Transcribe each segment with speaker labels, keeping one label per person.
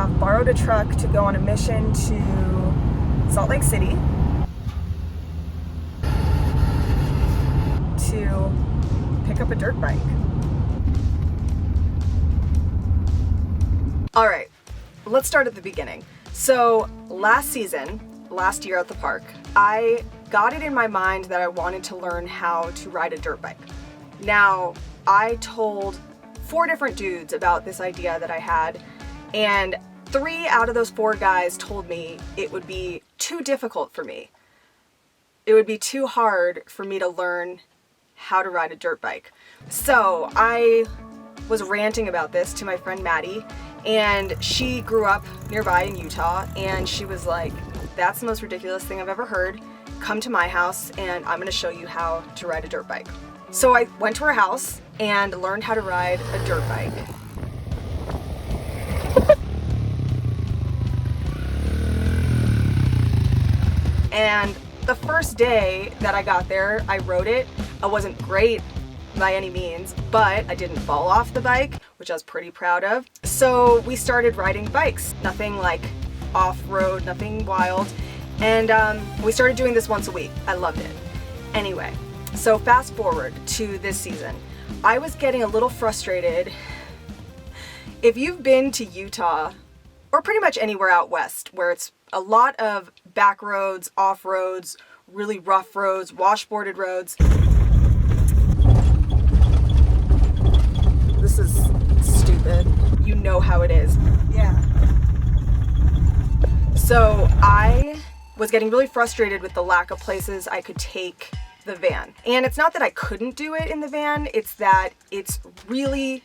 Speaker 1: have borrowed a truck to go on a mission to Salt Lake City to pick up a dirt bike. All right, let's start at the beginning. So last year at the park, I got it in my mind that I wanted to learn how to ride a dirt bike. Now, I told 4 different dudes about this idea that I had, and 3 out of those 4 guys told me it would be too difficult for me. It would be too hard for me to learn how to ride a dirt bike. So I was ranting about this to my friend Maddie, and she grew up nearby in Utah, and she was like, that's the most ridiculous thing I've ever heard. Come to my house and I'm gonna show you how to ride a dirt bike. So I went to her house and learned how to ride a dirt bike. And the first day that I got there, I rode it. I wasn't great by any means, but I didn't fall off the bike, which I was pretty proud of. So we started riding bikes, nothing like off-road, nothing wild. And we started doing this once a week. I loved it. Anyway, so fast forward to this season. I was getting a little frustrated. If you've been to Utah, or pretty much anywhere out west, where it's a lot of back roads, off roads, really rough roads, washboarded roads. This is stupid. You know how it is. Yeah. So I was getting really frustrated with the lack of places I could take the van. And it's not that I couldn't do it in the van, it's that it's really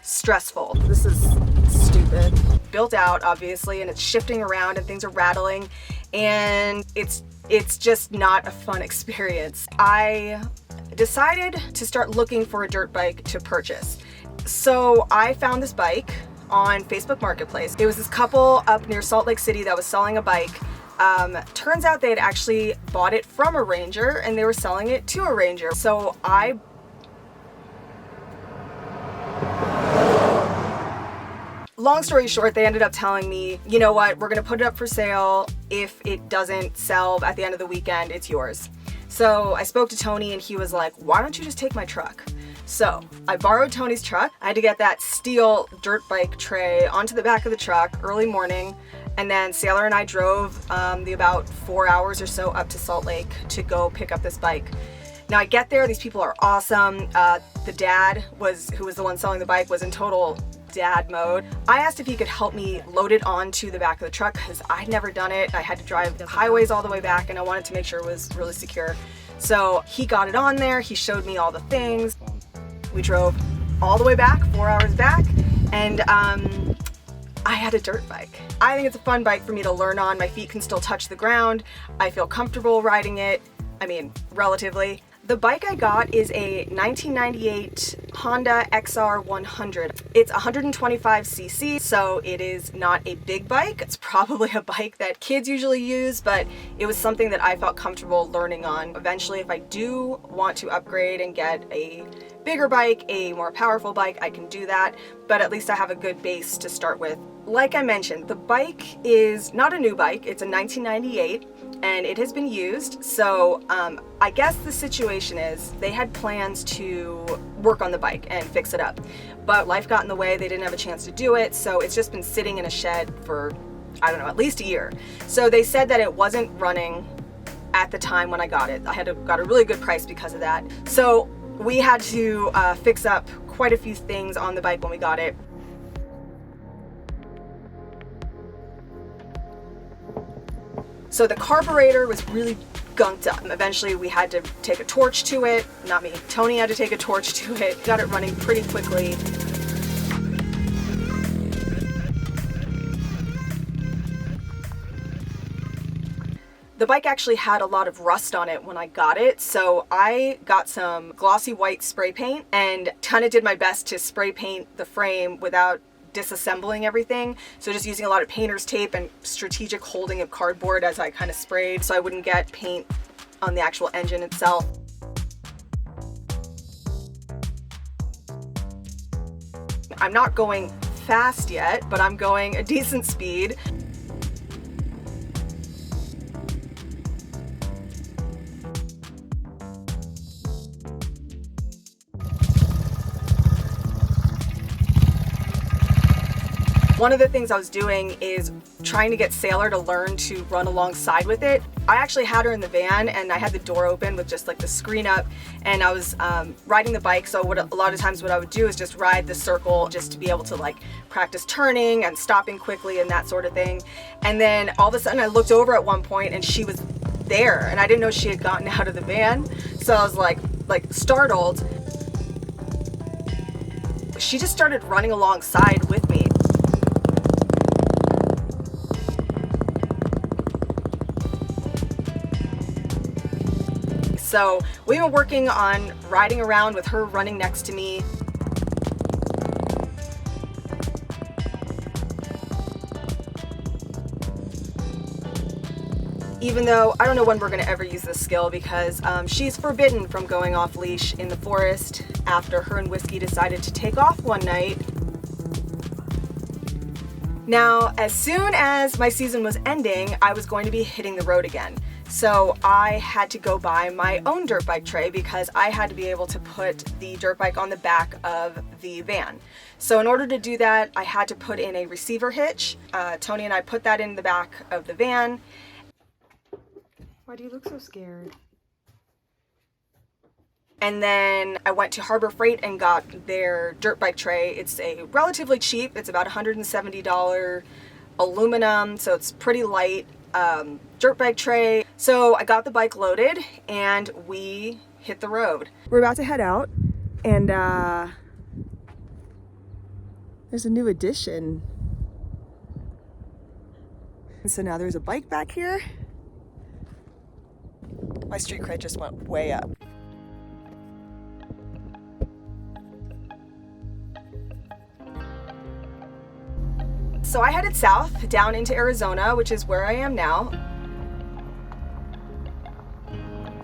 Speaker 1: stressful. This is stupid. Built out, obviously, and it's shifting around and things are rattling, and it's just not a fun experience. I decided to start looking for a dirt bike to purchase. So I found this bike on Facebook Marketplace. It was this couple up near Salt Lake City that was selling a bike. Turns out they had actually bought it from a Ranger and they were selling it to a Ranger. So long story short, they ended up telling me, you know what, we're gonna put it up for sale. If it doesn't sell at the end of the weekend, it's yours. So I spoke to Tony and he was like, why don't you just take my truck? So I borrowed Tony's truck. I had to get that steel dirt bike tray onto the back of the truck early morning. And then Sailor and I drove the about 4 hours or so up to Salt Lake to go pick up this bike. Now I get there, these people are awesome. The dad who was the one selling the bike was in total dad mode. I asked if he could help me load it onto the back of the truck because I'd never done it. I had to drive the highways all the way back and I wanted to make sure it was really secure. So he got it on there, he showed me all the things. We drove all the way back, 4 hours back, and I had a dirt bike. I think it's a fun bike for me to learn on. My feet can still touch the ground. I feel comfortable riding it. I mean, relatively. The bike I got is a 1998 Honda XR100. It's 125cc, so it is not a big bike. It's probably a bike that kids usually use, but it was something that I felt comfortable learning on. Eventually, if I do want to upgrade and get a bigger bike, a more powerful bike, I can do that, but at least I have a good base to start with. Like I mentioned, the bike is not a new bike. It's a 1998. And it has been used, so I guess the situation is they had plans to work on the bike and fix it up, but life got in the way. They didn't have a chance to do it, so it's just been sitting in a shed for, I don't know, at least a year. So they said that it wasn't running at the time when I got it. I got a really good price because of that. So we had to fix up quite a few things on the bike when we got it. So the carburetor was really gunked up. Eventually we had to take a torch to it. Not me, Tony had to take a torch to it. Got it running pretty quickly. The bike actually had a lot of rust on it when I got it, so I got some glossy white spray paint and kind of did my best to spray paint the frame without disassembling everything. So just using a lot of painter's tape and strategic holding of cardboard as I kind of sprayed so I wouldn't get paint on the actual engine itself. I'm not going fast yet, but I'm going a decent speed. One of the things I was doing is trying to get Sailor to learn to run alongside with it. I actually had her in the van and I had the door open with just like the screen up, and I was riding the bike. So a lot of times what I would do is just ride the circle just to be able to like practice turning and stopping quickly and that sort of thing. And then all of a sudden I looked over at one point and she was there and I didn't know she had gotten out of the van. So I was like startled. She just started running alongside with me. So we've been working on riding around with her running next to me. Even though I don't know when we're going to ever use this skill, because she's forbidden from going off leash in the forest after her and Whiskey decided to take off one night. Now, as soon as my season was ending, I was going to be hitting the road again. So I had to go buy my own dirt bike tray because I had to be able to put the dirt bike on the back of the van. So in order to do that, I had to put in a receiver hitch. Tony and I put that in the back of the van. Why do you look so scared? And then I went to Harbor Freight and got their dirt bike tray. It's a relatively cheap, it's about $170 aluminum, so it's pretty light. Dirt bike tray. So I got the bike loaded and we hit the road. We're about to head out and there's a new addition. And so now there's a bike back here. My street cred just went way up. So I headed south down into Arizona, which is where I am now.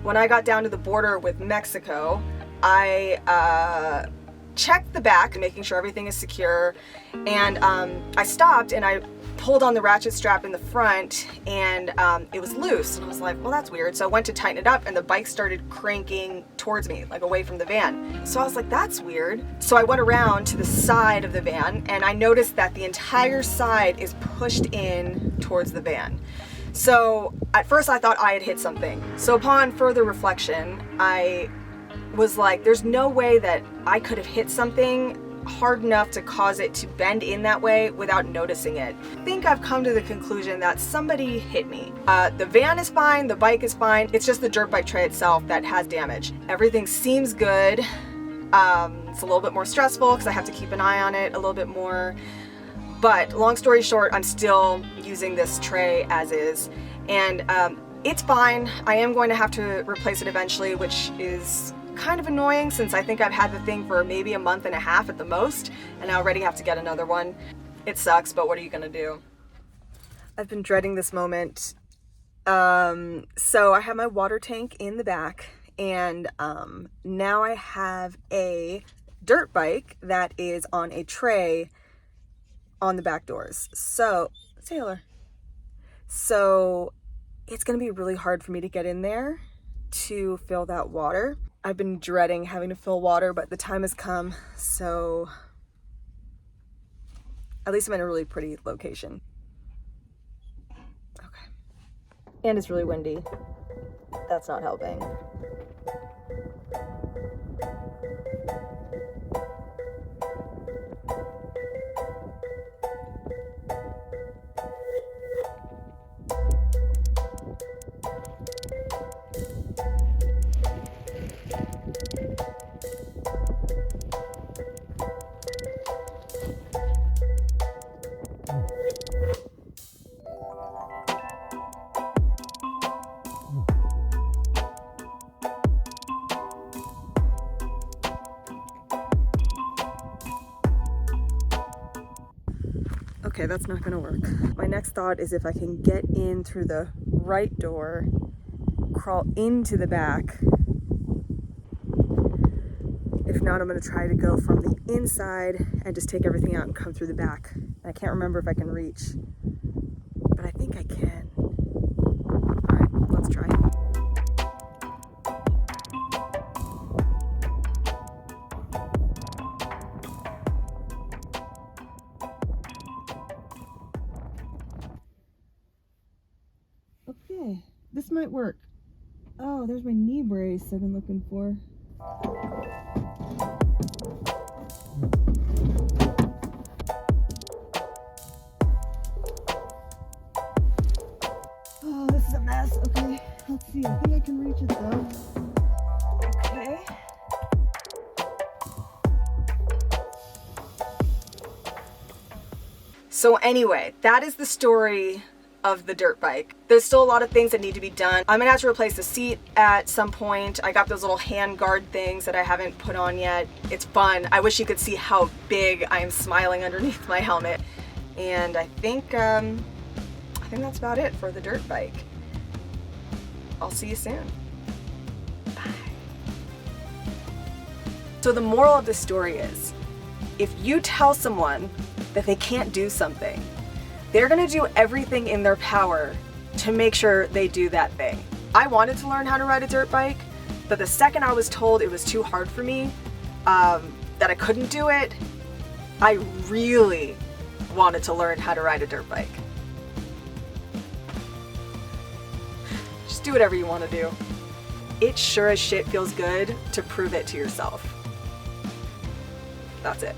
Speaker 1: When I got down to the border with Mexico, I checked the back, making sure everything is secure, and I stopped and I pulled on the ratchet strap in the front and it was loose, and I was like, well, that's weird. So I went to tighten it up and the bike started cranking towards me, like away from the van. So I was like, that's weird. So I went around to the side of the van and I noticed that the entire side is pushed in towards the van. So at first I thought I had hit something. So upon further reflection, I was like, there's no way that I could have hit something hard enough to cause it to bend in that way without noticing it. I think I've come to the conclusion that somebody hit me. The van is fine, the bike is fine, it's just the dirt bike tray itself that has damage. Everything seems good. It's a little bit more stressful because I have to keep an eye on it a little bit more. But long story short, I'm still using this tray as is, and it's fine. I am going to have to replace it eventually, which is kind of annoying since I think I've had the thing for maybe a month and a half at the most, and I already have to get another one. It sucks, but what are you gonna do? I've been dreading this moment. So I have my water tank in the back, and now I have a dirt bike that is on a tray on the back doors. So, Sailor. So it's gonna be really hard for me to get in there to fill that water. I've been dreading having to fill water, but the time has come, so at least I'm in a really pretty location. Okay. And it's really windy. That's not helping. Okay, that's not gonna work. My next thought is if I can get in through the right door, crawl into the back. If not, I'm gonna try to go from the inside and just take everything out and come through the back. I can't remember if I can reach, but I think I can. All right, let's try. Okay, this might work. Oh, there's my knee brace I've been looking for. Oh, this is a mess. Okay, let's see. I think I can reach it though. Okay. So anyway, that is the story of the dirt bike. There's still a lot of things that need to be done. I'm gonna have to replace the seat at some point. I got those little hand guard things that I haven't put on yet. It's fun. I wish you could see how big I am smiling underneath my helmet. And I think that's about it for the dirt bike. I'll see you soon. Bye. So the moral of the story is, if you tell someone that they can't do something, they're gonna do everything in their power to make sure they do that thing. I wanted to learn how to ride a dirt bike, but the second I was told it was too hard for me, that I couldn't do it, I really wanted to learn how to ride a dirt bike. Just do whatever you want to do. It sure as shit feels good to prove it to yourself. That's it.